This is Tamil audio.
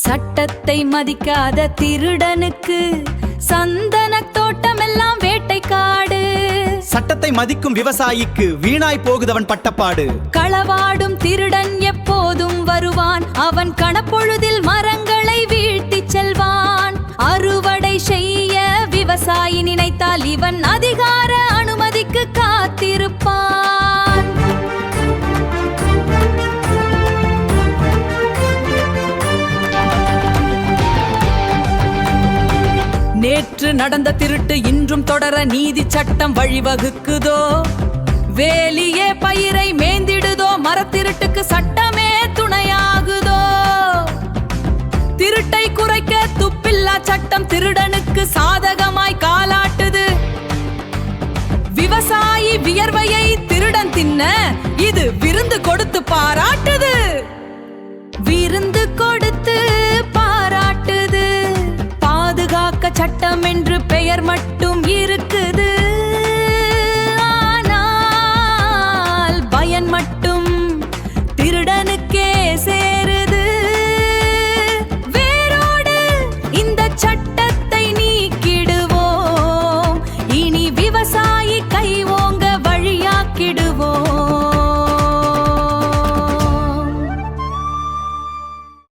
சட்டத்தை மதிக்காத திருடனுக்கு சந்தன தோட்டமெல்லாம் வேட்டைக்காடு. சட்டத்தை மதிக்கும் விவசாயிக்கு வீணாய் போகுதவன் பட்டப்பாடு. களவாடும் திருடன் எப்போதும் வருவான், அவன் கணப்பொழுதில் மரங்களை வீழ்த்திச் செல்வான். அறுவடை செய்ய விவசாயி நினைத்தால் இவன் அதிகார அனுமதிக்கு காத்திருப்பான். நேற்று நடந்த திருட்டு இன்றும் தொடர நீதி சட்டம் வழிவகுக்குதோ. வேலியே பயிரை மேந்திடுதோ, மரத்திருட்டுக்கு சட்டமே துணையாகுதோ. திருட்டை குறைக்க துப்பில்லா சட்டம் திருடனுக்கு சாதகமாய் காலாட்டுது. விவசாயி வியர்வையை திருடன் தின்ன இது விருந்து கொடுத்து பாராட்டுது. விருந்து கொடுத்து